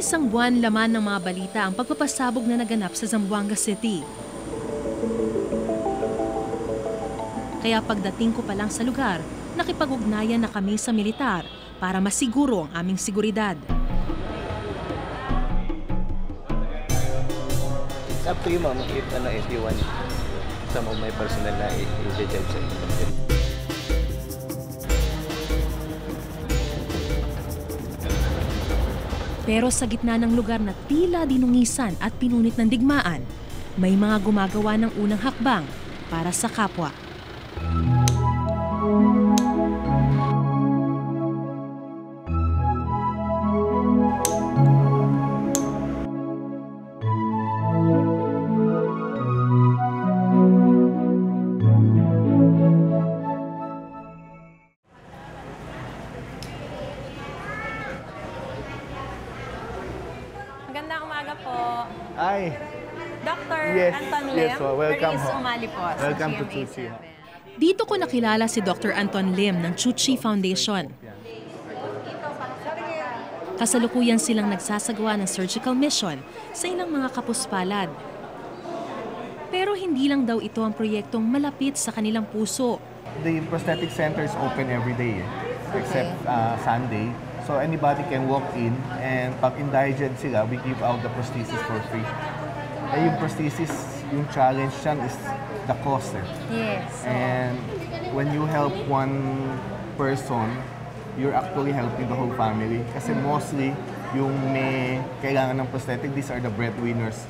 isang buwan laman ng mga balita ang pagpapasabog na naganap sa Zamboanga City. Kaya pagdating ko pa lang sa lugar, nakipag-ugnayan na kami sa militar para masiguro ang aming seguridad. It's up to you, ma'am, if you want some of my personnel na i-job sa inyo. Pero sa gitna ng lugar na tila dinungisan at pinunit ng digmaan, may mga gumagawa ng unang hakbang para sa kapwa. Magandang umaga po. Hi. Dr. Yes, Anton Lim. yes, well, welcome Maris ho. Umali po. sa Welcome to GMA7. Chuchi. Dito ko nakilala si Dr. Anton Lim ng Chuchi Foundation. Kasalukuyan silang nagsasagawa ng surgical mission sa ilang mga kapuspalad. Pero hindi lang daw ito ang proyektong malapit sa kanilang puso. The prosthetic center is open every day, except Sunday. So anybody can walk in, and pag indigent sila, we give out the prosthesis for free. Eh, yung prosthesis, yung challenge dyan is the cost. Yes. And when you help one person, you're actually helping the whole family. Kasi mostly, yung may kailangan ng prosthetic, these are the breadwinners.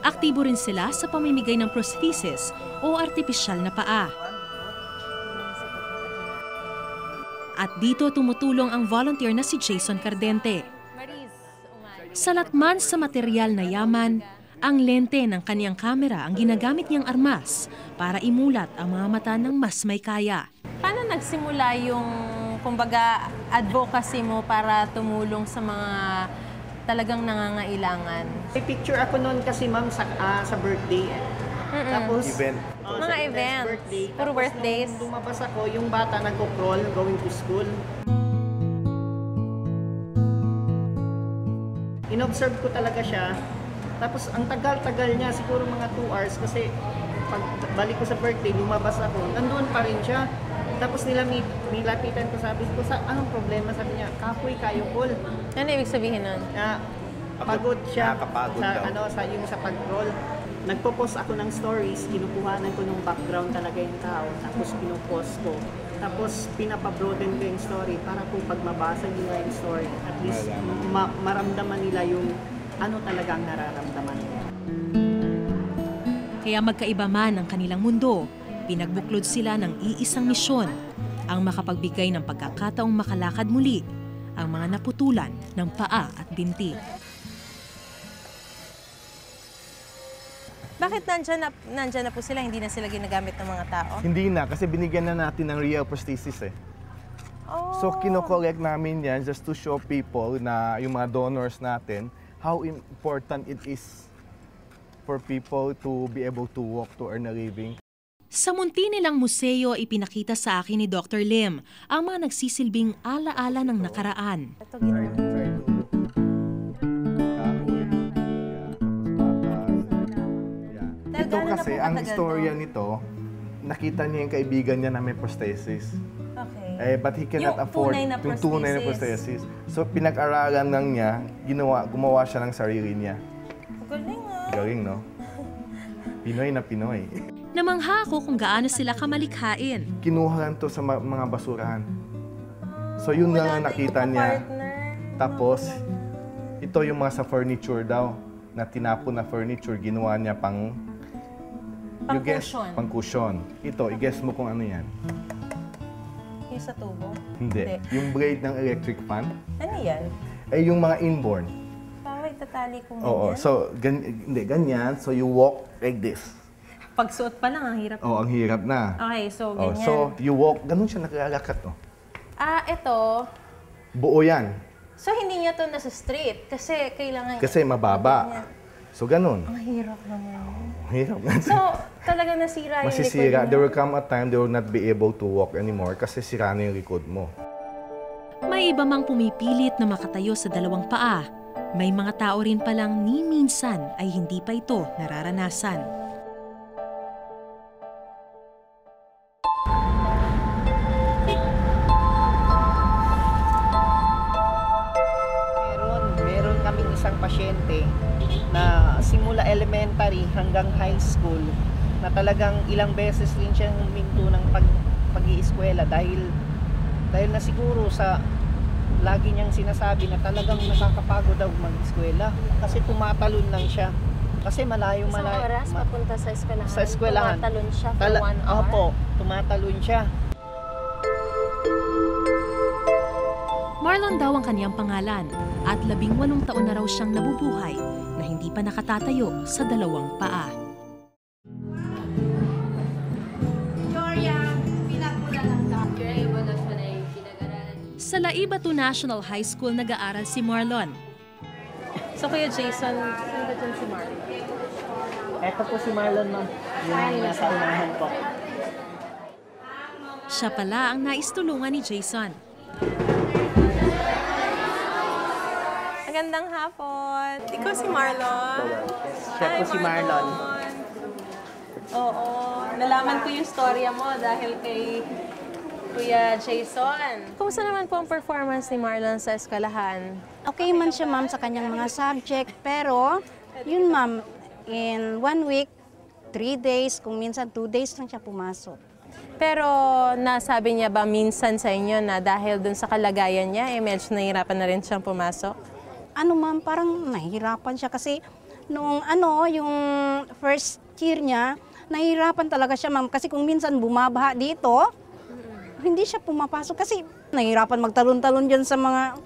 Aktibo rin sila sa pamimigay ng prosthesis o artipisyal na paa. At dito tumutulong ang volunteer na si Jason Cardente. Maris Umali. Salatman sa material na yaman, ang lente ng kaniyang kamera ang ginagamit niyang armas para imulat ang mga mata ng mas may kaya. Paano nagsimula yung, kumbaga, advocacy mo para tumulong sa mga talagang nangangailangan? May picture ako noon kasi ma'am sa birthday. Tapos, Event. Mga sa next events. birthday. Puro Tapos birthdays. nung lumabas ako, yung bata nagko-crawl going to school. Inobserve ko talaga siya. Tapos ang tagal-tagal niya, siguro mga 2 hours kasi pag balik ko sa birthday, lumabas ako, nandoon pa rin siya. Tapos nilapitan ko, sabi ko, anong problema? Sabi niya, kapoy kayo, Paul. Ano ibig sabihin nun? Na pagod siya Nakakapagod sa daw. sa pag-roll. Nagpo-post ako ng stories, kinukuhanan ko ng background talaga yung tao, tapos pinopost ko. Tapos pinapabroaden ko yung story para kung pag mabasa nila yung story, at least maramdaman nila yung ano talagang nararamdaman nila. Kaya magkaiba man ang kanilang mundo, pinagbuklod sila ng iisang misyon, ang makapagbigay ng pagkakataong makalakad muli ang mga naputulan ng paa at binti. Bakit nandyan na po sila, hindi na sila ginagamit ng mga tao? Hindi na, kasi binigyan na natin ng real prosthesis eh. Oh. So kino-collect namin yan just to show people na yung mga donors natin how important it is for people to be able to walk to earn a living. Sa munti nilang museo, ipinakita sa akin ni Dr. Lim ang mga nagsisilbing ala-ala ng nakaraan. Ito ginawa. Ito kasi, ang istorya nito, nakita niya yung kaibigan niya na may prosthesis. Okay. But he cannot Yung afford tunay na yung tunay na prosthesis. So pinag-aralan lang niya, gumawa siya ng sarili niya. Galing ah. Galing, no? Pinoy na Pinoy. Namangha ako kung gaano sila kamalikhain. Kinuha lang to sa mga basurahan. So yun lang ang nakita niya. Tapos, ito yung mga sa furniture daw, na tinapon na furniture, ginawa niya pang... you guess, Pang-cushion. pang cushion. Ito, i-guess mo kung ano yan. Yung sa tubo? Hindi. Yung blade ng electric fan, Ano yan? ay yung mga inborn. Parang itatali kong Oo, ganyan. so hindi, ganyan. So you walk like this. Pagsuot pa lang, ang hirap. Oh, ang hirap na. Okay, so Oh, ganyan. so you walk, ganun siya nakalakad. Oh. Ito. Buo yan. So hindi niya to nasa straight kasi kailangan... Kasi mababa. Ganyan. So ganun. Ang hirap naman. Ang hirap na. So, talaga nasira yung Masisira. likod There mo. will come a time they will not be able to walk anymore kasi sira na yung likod mo. May iba mang pumipilit na makatayo sa dalawang paa, May mga tao rin palang ni minsan ay hindi pa ito nararanasan. Meron kaming isang pasyente na simula elementary hanggang high school na talagang ilang beses rin siyang huminto ng pag-iiskwela dahil na siguro sa lagi niyang sinasabi na talagang nakakapagod daw mag-eskwela kasi tumatalon lang siya. Kasi malayo. Isang oras papunta sa eskwelahan? Sa eskwelahan. Tumatalon siya for 1 hour? Opo, tumatalon siya. Marlon daw ang kaniyang pangalan at 18 taon na raw siyang nabubuhay na hindi pa nakatatayo sa 2 paa. Sa Laibatu National High School nag-aaral si Marlon. So, Kuya Jason, saan ba dyan si Marlon? Eto po si Marlon, ma'am. Yung nasa unahan po. Siya pala ang naistulungan ni Jason. Magandang hapon. Ikaw si Marlon? Siya po si Marlon. Oo. Nalaman ko yung storya mo dahil kay Kuya Jason. Kumusta naman po ang performance ni Marlon sa eskwelahan? Okay man siya, ma'am, sa kanyang mga subject. Pero, yun, ma'am, in 1 week, 3 days, kung minsan 2 days lang siya pumasok. Pero nasabi niya ba minsan sa inyo na dahil dun sa kalagayan niya, medyo nahihirapan na rin siyang pumasok? Ano, ma'am, parang nahihirapan siya kasi noong yung first year niya, nahihirapan talaga siya, ma'am. Kasi kung minsan bumabaha dito, hindi siya pumapasok kasi nahihirapan magtalon-talon dyan sa mga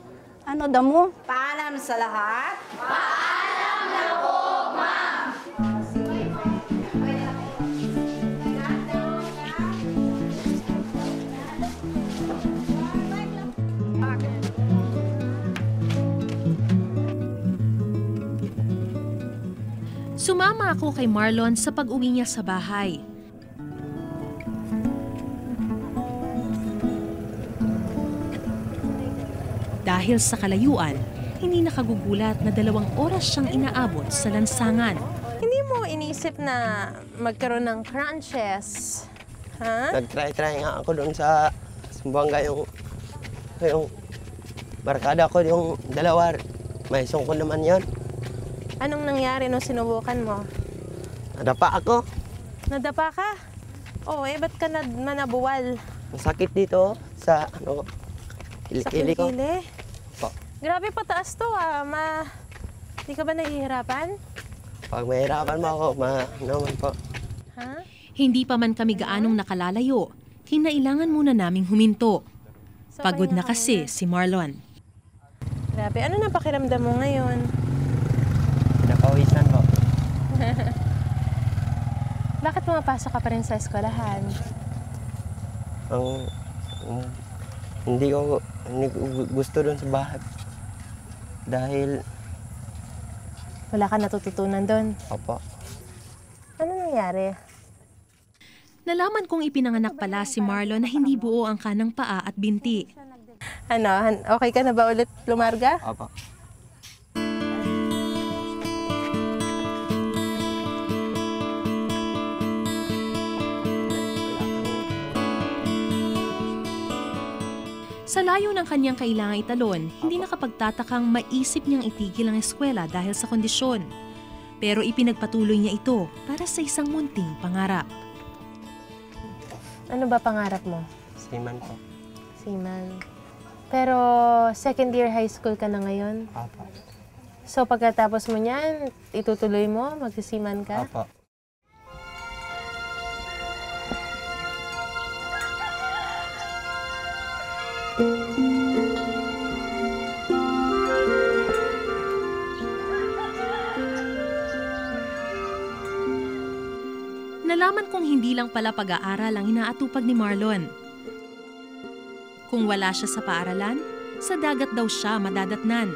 damo. Paalam sa lahat. Paalam na po, ma'am. Sumama ako kay Marlon sa pag-uwi niya sa bahay. Dahil sa kalayuan, hindi nakagugulat na 2 oras siyang inaabot sa lansangan. Hindi mo inisip na magkaroon ng crunches? Ha? Nag-try nga ako doon sa Sumbuanga yung barkada ko yung 2. May sungkon naman yon. Anong nangyari nung sinubukan mo? Nadapa ako. Nadapa ka? Oo, ba't ka nabuwal? Masakit dito sa Sa kilikili ko. kilikili? Po. Grabe pataas to Hindi ka ba nahihirapan? Pag mahirapan mo ako, naman po. Ha? Hindi pa man kami gaanong nakalalayo, kinailangan muna naming huminto. So, Pagod na pahinga kasi muna. si Marlon. Grabe, ano na pakiramdam mo ngayon? Napawisan po. Bakit pumapasok ka pa rin sa eskwelahan? Hindi ko gusto doon sa bahay. Dahil, Wala ka natututunan doon. opo, Ano nangyari? Nalaman kong ipinanganak pala si Marlon na hindi buo ang kanang paa at binti. Okay ka na ba ulit lumarga? opo. Sa layo ng kanyang kailangang italon, hindi nakapagtatakang maisip niyang itigil ang eskwela dahil sa kondisyon. Pero ipinagpatuloy niya ito para sa isang munting pangarap. Ano ba pangarap mo? Seaman po. Seaman. Pero second year high school ka na ngayon. Opo. So pagkatapos mo niyan, itutuloy mo? Magsisiman ka? Opo. Nalaman kong hindi lang pala pag-aaral ang inaatupag ni Marlon. Kung wala siya sa paaralan, sa dagat daw siya madadatnan.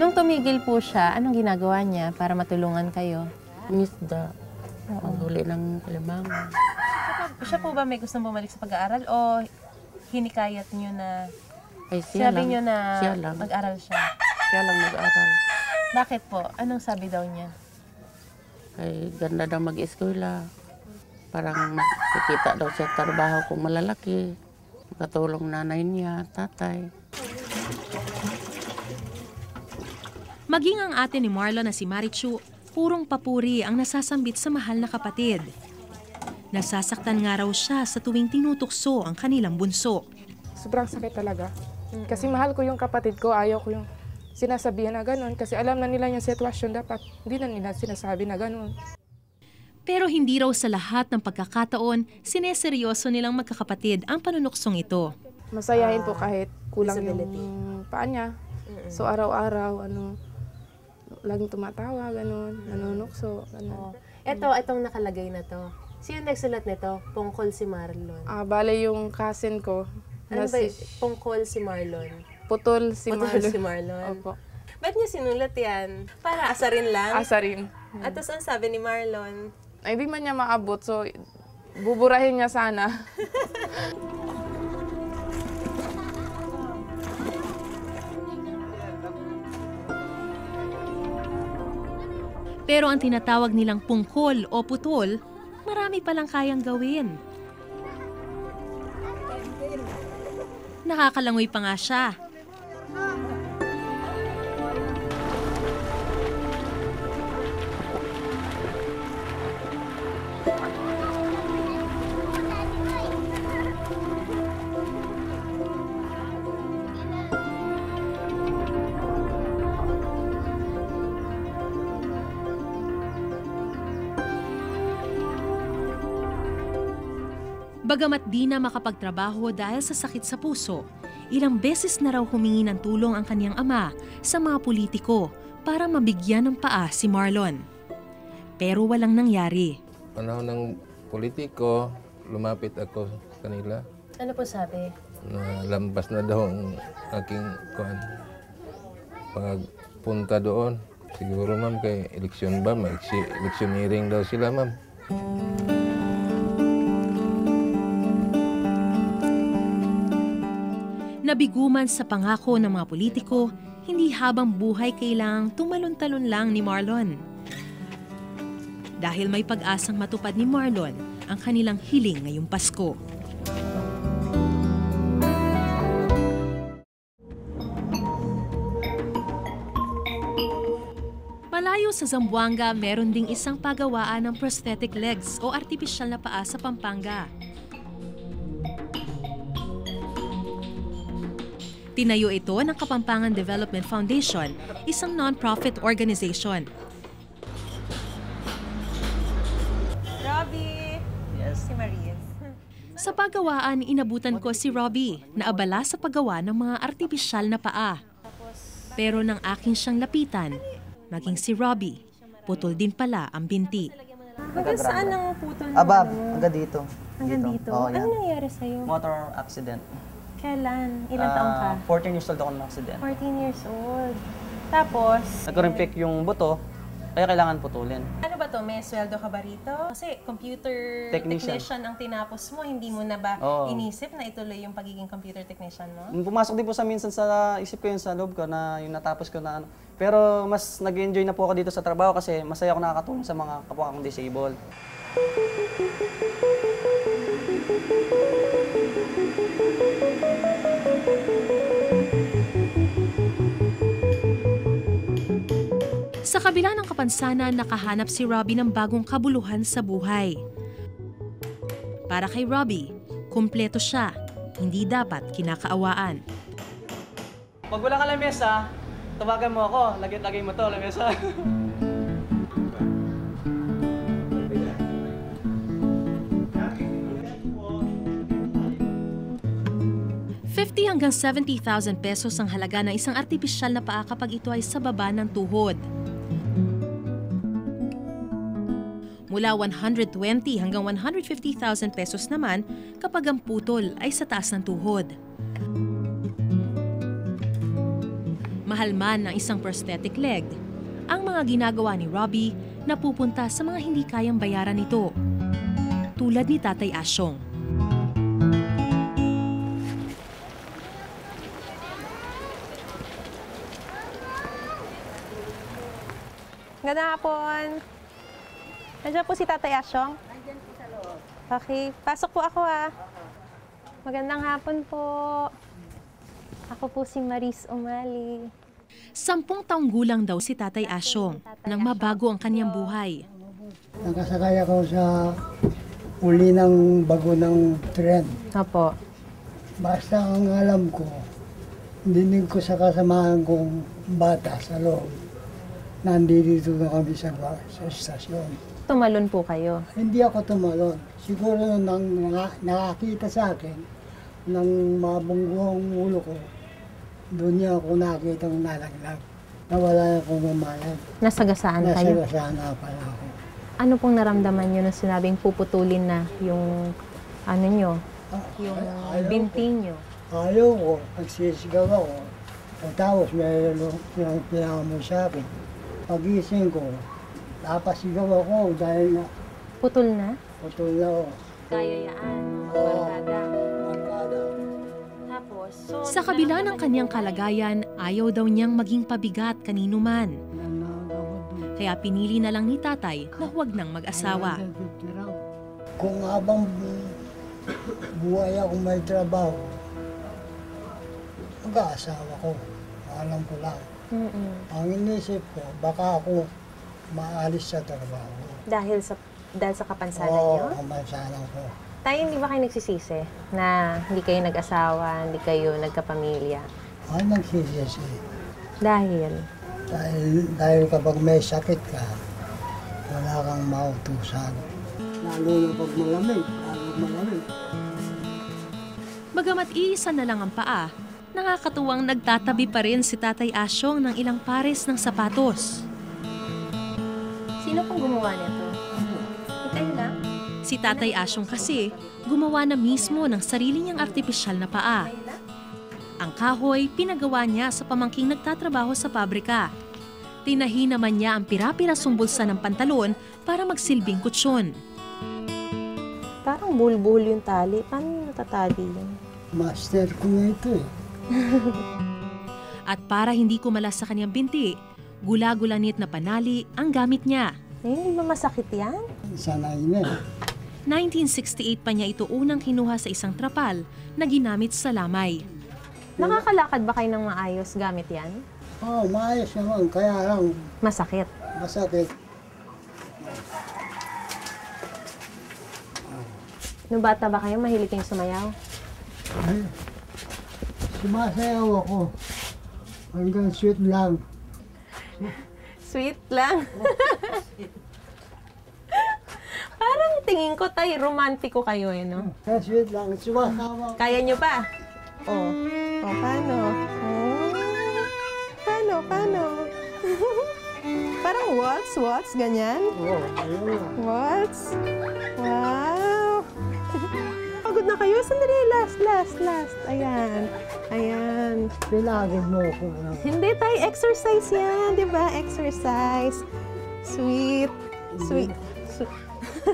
Nung tumigil po siya, anong ginagawa niya para matulungan kayo? Isda. Ang huli ng kalimangan. Siya po ba may gustong bumalik sa pag-aaral o hinikayat niyo na, Ay, siya sinabi lang. niyo na Siya lang. mag-aral siya? Siya lang mag-aral. Bakit po? Anong sabi daw niya? Ay, ganda daw mag-eskwela. Parang makikita daw siya trabaho kung malalaki. Makatulong nanay niya, tatay. Maging ang ate ni Marlon na si Marichu, purong papuri ang nasasambit sa mahal na kapatid. Nasasaktan nga raw siya sa tuwing tinutukso ang kanilang bunso. Sobrang sakit talaga. Kasi mahal ko yung kapatid ko, ayaw ko yung sinasabihan na ganun. Kasi alam na nila yung sitwasyon, dapat hindi na nila sinasabi na ganun. Pero hindi raw sa lahat ng pagkakataon, sineseryoso nilang magkakapatid ang panunuksong ito. Masayahin po kahit kulang yung paa niya. So araw-araw, laging tumatawa, ganun, nanunukso, ganun. Itong nakalagay na to. Sino nagsulat nito? Pungkol si Marlon. Bale yung cousin ko. Ano ba Pungkol si Marlon? Putol si Putol Marlon. si Marlon. Opo. Ba't niya sinulat yan? Para asarin lang? Asarin. At tapos ang sabi ni Marlon? Ay, hindi man niya maabot, so buburahin niya sana. Pero ang tinatawag nilang pungkol o putol, marami palang kayang gawin. Nakakalangoy pa nga siya. Bagamat di na makapagtrabaho dahil sa sakit sa puso, ilang beses na raw humingi ng tulong ang kaniyang ama sa mga politiko para mabigyan ng paa si Marlon. Pero walang nangyari. Panahon ng politiko, lumapit ako sa kanila. Ano po sabi? Na lampas na daw ang aking pagpunta doon. Siguro ma'am, kay eleksyon ba? Electioneering daw sila ma'am. Nabiguman sa pangako ng mga politiko, hindi habang buhay kailangang tumalon-talon lang ni Marlon. Dahil may pag-asang matupad ni Marlon ang kanilang hiling ngayong Pasko. Malayo sa Zamboanga, meron ding isang pagawaan ng prosthetic legs o artipisyal na paa sa Pampanga. Tinayo ito ng Kapampangan Development Foundation, isang non-profit organization. Robbie! Yes. Si Maria. Sa pagawaan, inabutan ko si Robbie na abala sa paggawa ng mga artipisyal na paa. Pero nang akin siyang lapitan, maging si Robbie, putol din pala ang binti. Hanggang saan ang putol mo? Abab, hanggang dito. Hanggang dito? Oo, yan. Ano nangyari sa'yo? Motor accident. Kailan? Ilang taong ka? 14 years old ako ng accident. 14 years old. Tapos? Nag-rimpik yung buto, kaya kailangan putulin. Ano ba to? May sweldo ka ba rito? Kasi computer technician ang tinapos mo. Hindi mo na ba inisip na ituloy yung pagiging computer technician mo? Pumasok din po sa minsan sa isip ko yun sa loob ko na yung natapos ko na ano. Pero mas nag-enjoy na po ako dito sa trabaho kasi masaya ako nakakatulong sa mga kapwa kong disabled. Sa kabila ng kapansanan, nakahanap si Robbie ng bagong kabuluhan sa buhay. Para kay Robbie, kumpleto siya, hindi dapat kinakaawaan. Pag wala ka lamesa, tawagan mo ako. Lagay mo to, lamesa. $50,000 hanggang 70,000 pesos ang halaga ng isang artipisyal na paa kapag ito ay sa baba ng tuhod. Mula 120 hanggang 150,000 pesos naman kapag ang putol ay sa taas ng tuhod. Mahal man ang isang prosthetic leg, ang mga ginagawa ni Robbie napupunta sa mga hindi kayang bayaran nito. tulad ni Tatay Asyong. Magandang hapon. Nandiyan po si Tatay Asyong? Nandiyan po sa loob. Okay, pasok po ako Magandang hapon po. Ako po si Maris Umali. 10 taong gulang daw si Tatay Asyong nang mabago ang kanyang buhay. Nakasakay ako sa uli ng bago ng tren. Opo. Basta ang alam ko, dinig ko sa kasamahan kong bata sa loob. Nandito na kami sa estasyon. Tumalon po kayo? Hindi ako tumalon. Siguro nang nakakita sa akin ng mabungguang ulo ko, doon niya ako nakita ng nalaglag. Nawala akong mamayag. Nasagasaan kayo? Nasagasaan na pala ako. Ano pong naramdaman nyo nung sinabing puputulin na yung ano nyo? Yung binti nyo? Ayaw ko, nagsisigaw ako. Tapos may pinakamoy sa akin. Pagising ko, napasigaw ako dahil na... Putol na? Putol na ako. Kayayaan, barkada. Tapos, Sa kabila ng kanyang kalagayan, ayaw daw niyang maging pabigat kanino man. Kaya pinili na lang ni Tatay na huwag nang mag-asawa. Kung habang buhay ako may trabaho, mag-aasawa ko. Alam ko lang. Ang inisip ko, baka ako maalis sa trabaho. Dahil sa kapansanan nyo? Oo, kapansanan ko. Tayo, hindi ba kayo nagsisisi na hindi kayo nag-asawa, hindi kayo nagkapamilya? Ay, nagsisisi. Dahil? Dahil kapag may sakit ka, wala kang mautusan. Lalo na pag malamig, Bagamat iisa na lang ang paa, nakakatuwang nagtatabi pa rin si Tatay Asyong ng ilang pares ng sapatos. Sino pong gumawa nito? Ikaw lang? Si Tatay Asyong kasi gumawa na mismo ng sarili niyang artipisyal na paa. Ang kahoy, pinagawa niya sa pamangking nagtatrabaho sa pabrika. Tinahi naman niya ang pira-pirasong bulsa ng pantalon para magsilbing kutsyon. Parang bulbul yung tali. Paano yung natatali yun? Master ko na ito eh. At para hindi kumalas sa kanyang binti, gula-gulanit na panali ang gamit niya. Hindi ba masakit yan? Sanay na. 1968 pa niya ito unang kinuha sa isang trapal na ginamit sa lamay. Nakakalakad ba kayo ng maayos gamit yan? Oo, maayos naman. Kaya lang... Masakit? Masakit. Nung bata ba kayo, mahilig kayong sumayaw? Ay, sumasayaw ako. Hanggang sweet lang. Sweet lang? Parang tingin ko tayo, romantiko kayo eh, no? Sweet lang. Sumasawa. Kaya nyo pa? Oh. Oh, paano? Oh. Paano? Parang waltz, ganyan? Oo, ayun. Waltz? Wow! Pagod na kayo? Sandali, last. Ayan. Pinagod mo ako. Hindi tayo, exercise yan, di ba? Exercise. Sweet.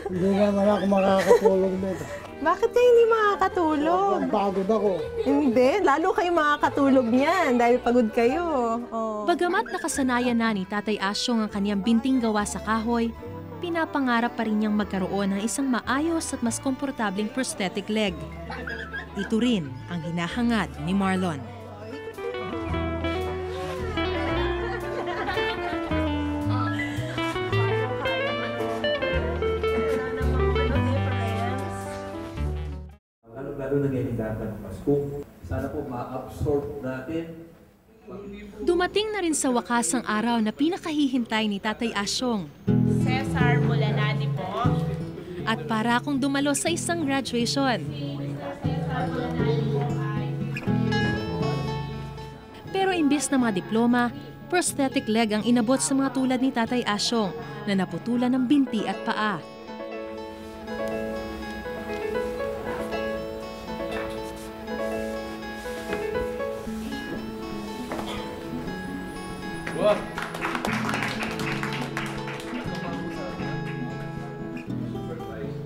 Hindi naman ako makakatulog nito. Bakit kayo hindi makakatulog? Pagod ako. Hindi, lalo kayo makakatulog niyan dahil pagod kayo. Oh. Bagamat nakasanayan na ni Tatay Asyong ang kanyang binting gawa sa kahoy, pinapangarap pa rin niyang magkaroon ng isang maayos at mas komportabling prosthetic leg. Ito rin ang hinahangad ni Marlon. Lalo na ngayon ng Pasko. Sana po ma-absorb natin. Dumating na rin sa wakas ang araw na pinakahihintay ni Tatay Asyong. Cesar Mulanani po. At para akong dumalo sa isang graduation. Pero imbes na mga diploma, prosthetic leg ang inabot sa mga tulad ni Tatay Asyong na naputulan ng binti at paa.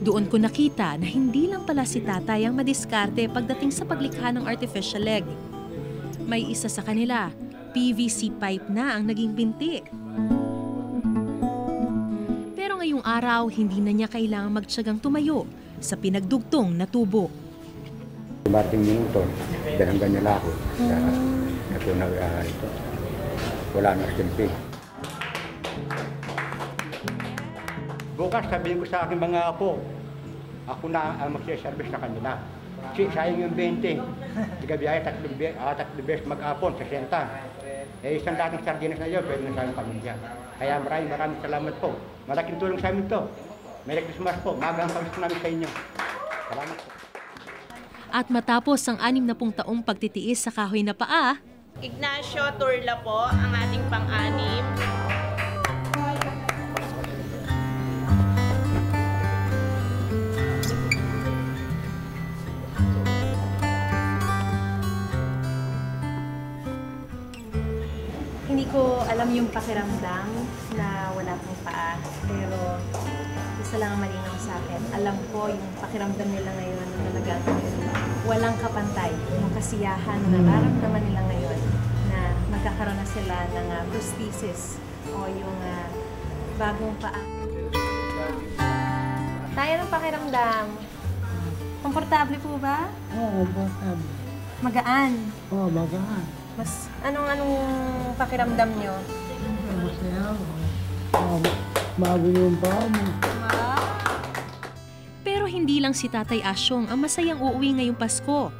Doon ko nakita na hindi lang pala si tatay ang madiskarte pagdating sa paglikha ng artificial leg. May isa sa kanila, PVC pipe na ang naging binti. Pero ngayong araw, hindi na niya kailangang magtiyagang tumayo sa pinagdugtong na tubo. Marting minuto, dalanggan niya ako. Ito na ito. Wala na silbi. Bukas sabihin ko sa aking mga apo, ako na ang magsiservice sa kanila. Sayang yung 20. Igabiyahe, 3 beses mag-apon, 60. Isang dating sardinas na yun, pwede na sa aming pamilya. Kaya maraming salamat po. Malaking tulong sa amin to. Merry Christmas po. Magang pagsis namin sa inyo. Salamat po. At matapos ang 60 taong pagtitiis sa kahoy na paa, Ignacio Turla po, ang ating pang-anim. Hindi ko alam yung pakiramdam na wala pong paa, pero isa lang ang malinaw sa akin. Alam ko yung pakiramdam nila ngayon na nagagawin. Walang kapantay, yung kasiyahan na nararamdaman nila ngayon na magkakaroon na sila ng prosthesis o yung bagong paa. Tayo ng pakiramdam. Komportable po ba? Oo, komportable. Magaan? Oo, magaan. Mas anong pakiramdam nyo? Masaya ako. Bago yung paa mo. pero hindi lang si Tatay Asyong ang masayang uuwi ngayong Pasko.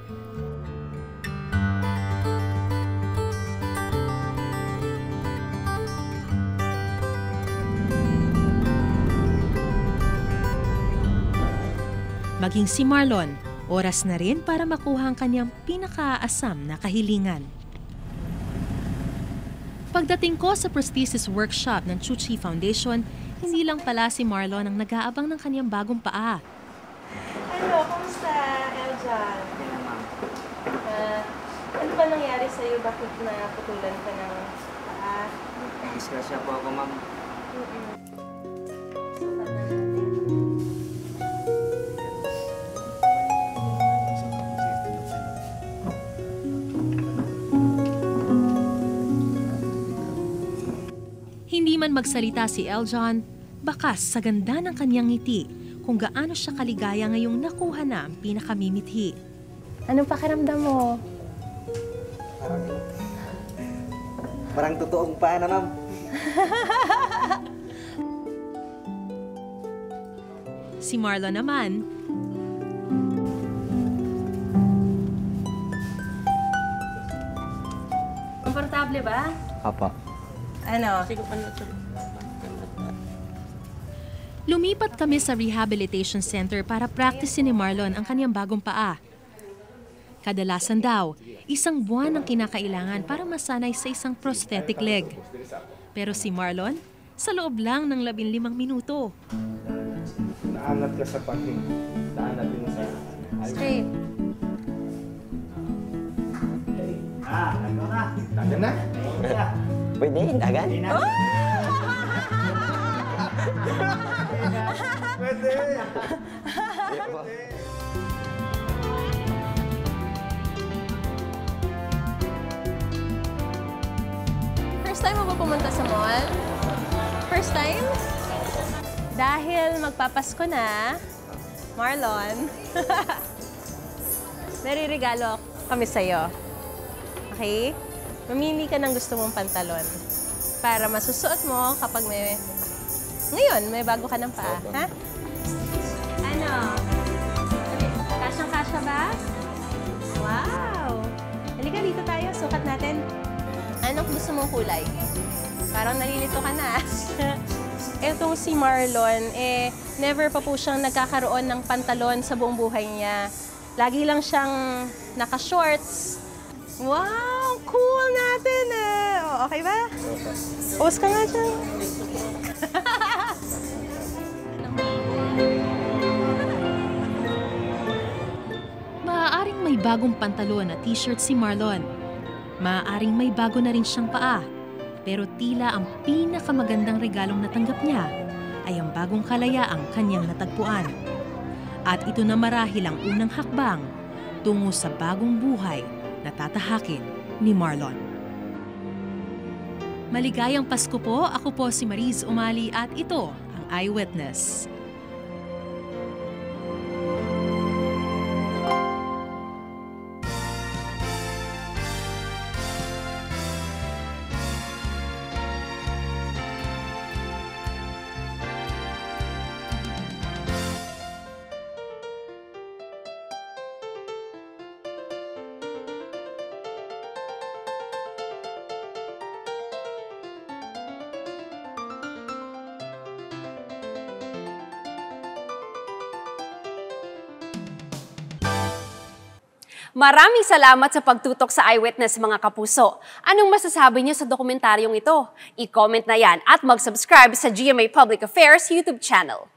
Maging si Marlon, oras na rin para makuha ang kanyang pinakaasam na kahilingan. Pagdating ko sa prosthesis workshop ng Chuchi Foundation, hindi lang pala si Marlon ang nag-aabang ng kanyang bagong paa. Hello, kumusta, Eljan? Ano ba nangyari sa'yo? Bakit naputulan ka ng paa? Disgrasya po ako, ma'am. Hindi man magsalita si Eljan, bakas sa ganda ng kanyang ngiti kung gaano siya kaligaya ngayong nakuha na ang pinakamimithi. Anong pakiramdam mo? Parang totoong paa na, ma'am. Si Marlon naman, komportable ba? Apa. Ano? lumipat kami sa rehabilitation center para practicein ni Marlon ang kanyang bagong paa. Kadalasan daw, 1 buwan ang kinakailangan para masanay sa isang prosthetic leg. Pero si Marlon, sa loob lang ng 15 minuto. Naangat ka sa parking. Daan natin mo sa... Straight. Ano na? Dagan na? Pwede, dagan. Pwede! First time mo ba pumunta sa mall? First time? Dahil magpapasko na, Marlon, may regalo kami sa'yo. Okay? Mamili ka ng gusto mong pantalon para masusuot mo kapag may... Ngayon, may bago ka ng paa, ha? Ano? Kasyang-kasya ba? Wow! Halika dito tayo, sukat natin. Anong gusto mong kulay? Parang nalilito ka na. Etong si Marlon, never pa po siyang nagkakaroon ng pantalon sa buong buhay niya. Lagi lang siyang naka-shorts. Wow! Cool natin okay ba? Pose ka nga dyan. Maaaring may bagong pantalon at t-shirt si Marlon. Maaaring may bago na rin siyang paa. Pero tila ang pinakamagandang regalong natanggap niya ay ang bagong kalayaang kanyang natagpuan. At ito na marahil ang unang hakbang tungo sa bagong buhay na tatahakin ni Marlon. Maligayang Pasko po, ako po si Mariz Umali at ito ang Eyewitness. Maraming salamat sa pagtutok sa Eyewitness mga kapuso. Anong masasabi niyo sa dokumentaryong ito? I-comment na yan at mag-subscribe sa GMA Public Affairs YouTube channel.